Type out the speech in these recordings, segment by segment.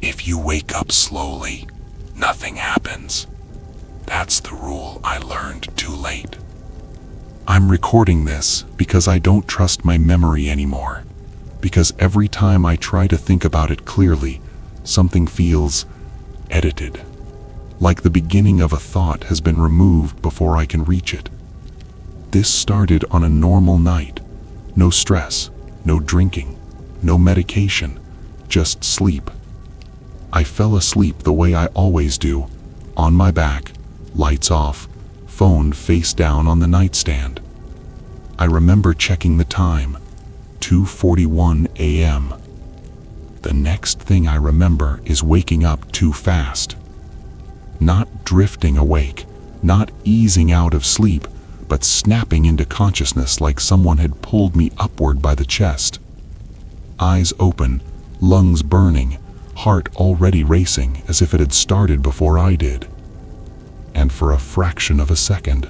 If you wake up slowly, nothing happens. That's the rule I learned too late. I'm recording this because I don't trust my memory anymore. Because every time I try to think about it clearly, something feels edited. Like the beginning of a thought has been removed before I can reach it. This started on a normal night. No stress, no drinking, no medication, just sleep. I fell asleep the way I always do, on my back, lights off, phone face down on the nightstand. I remember checking the time, 2:41 a.m. The next thing I remember is waking up too fast. Not drifting awake, not easing out of sleep, but snapping into consciousness like someone had pulled me upward by the chest. Eyes open, lungs burning, heart already racing as if it had started before I did. And for a fraction of a second,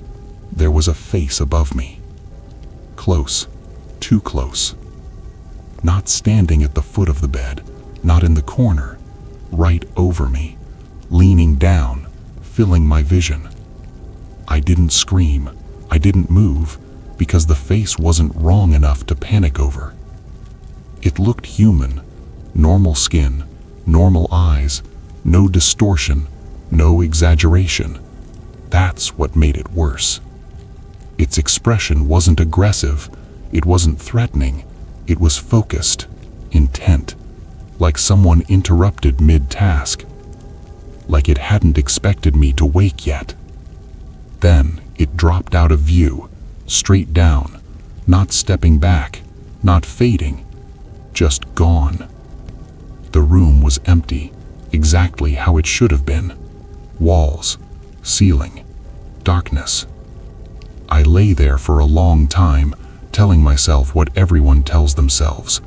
there was a face above me. Close, too close. Not standing at the foot of the bed, not in the corner, right over me, leaning down, filling my vision. I didn't scream, I didn't move, because the face wasn't wrong enough to panic over. It looked human, normal skin, normal eyes, no distortion, no exaggeration. That's what made it worse. Its expression wasn't aggressive, it wasn't threatening, it was focused, intent, like someone interrupted mid-task, like it hadn't expected me to wake yet. Then it dropped out of view, straight down, not stepping back, not fading, just gone. The room was empty, exactly how it should have been. Walls, ceiling, darkness. I lay there for a long time, telling myself what everyone tells themselves.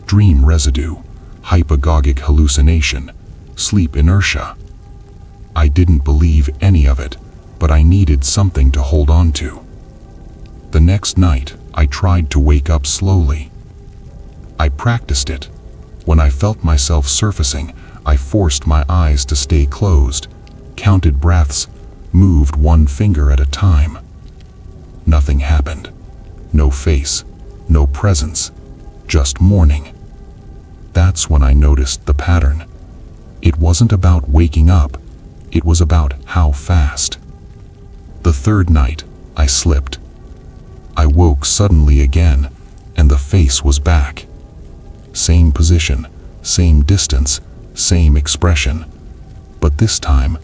Dream residue, hypnagogic hallucination, sleep inertia. I didn't believe any of it, but I needed something to hold on to. The next night, I tried to wake up slowly. I practiced it. When I felt myself surfacing, I forced my eyes to stay closed, counted breaths, moved one finger at a time. Nothing happened. No face, no presence, just morning. That's when I noticed the pattern. It wasn't about waking up, it was about how fast. The third night, I slipped. I woke suddenly again, and the face was back. Same position, same distance, same expression. But this time,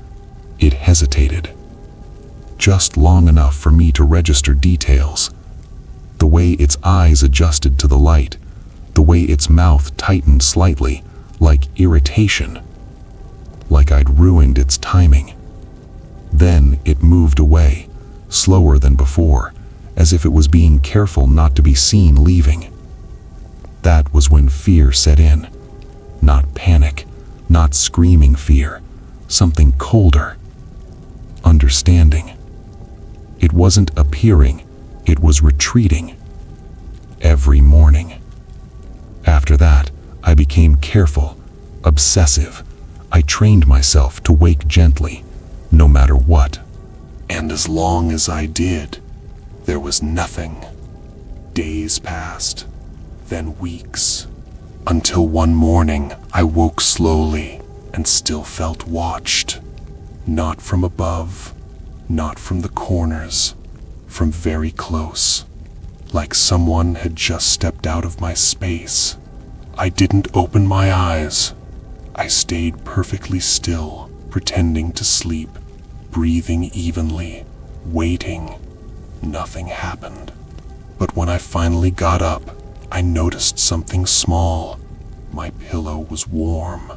it hesitated. Just long enough for me to register details. The way its eyes adjusted to the light, the way its mouth tightened slightly, like irritation, like I'd ruined its timing. Then it moved away, slower than before, as if it was being careful not to be seen leaving. That was when fear set in. Not panic, not screaming fear, something colder. Understanding. It wasn't appearing, it was retreating. Every morning. After that, I became careful, obsessive. I trained myself to wake gently, no matter what. And as long as I did, there was nothing. Days passed, then weeks, until one morning I woke slowly and still felt watched. Not from above, not from the corners, from very close, like someone had just stepped out of my space. I didn't open my eyes. I stayed perfectly still, pretending to sleep, breathing evenly, waiting. Nothing happened. But when I finally got up, I noticed something small. My pillow was warm.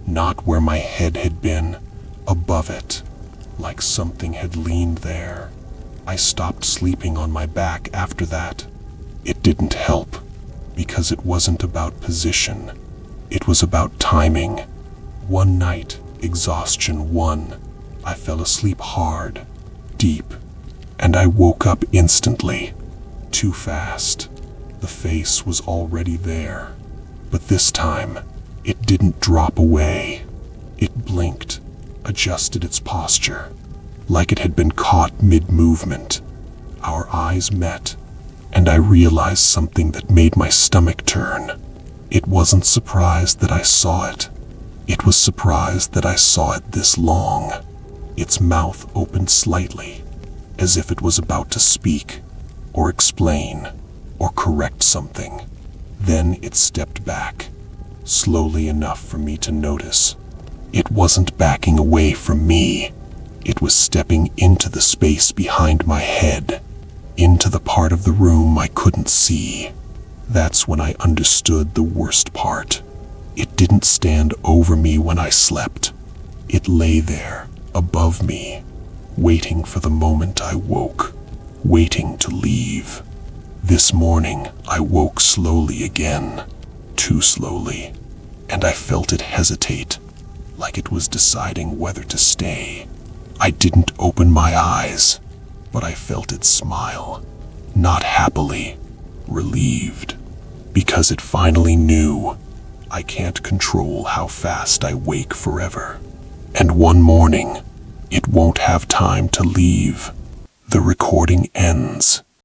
Not where my head had been, above it, like something had leaned there. I stopped sleeping on my back after that. It didn't help, because it wasn't about position. It was about timing. One night, exhaustion won. I fell asleep hard, deep, and I woke up instantly. Too fast. The face was already there. But this time, It didn't drop away. It blinked, adjusted its posture, like it had been caught mid-movement. Our eyes met, and I realized something that made my stomach turn. It wasn't surprise that I saw it. It was surprise that I saw it this long. Its mouth opened slightly, as if it was about to speak, or explain, or correct something. Then it stepped back, slowly enough for me to notice. It wasn't backing away from me. It was stepping into the space behind my head, into the part of the room I couldn't see. That's when I understood the worst part. It didn't stand over me when I slept. It lay there, above me, waiting for the moment I woke, waiting to leave. This morning, I woke slowly again, too slowly, and I felt it hesitate, like it was deciding whether to stay. I didn't open my eyes, but I felt it smile, not happily, relieved, because it finally knew I can't control how fast I wake forever. And one morning, it won't have time to leave. The recording ends.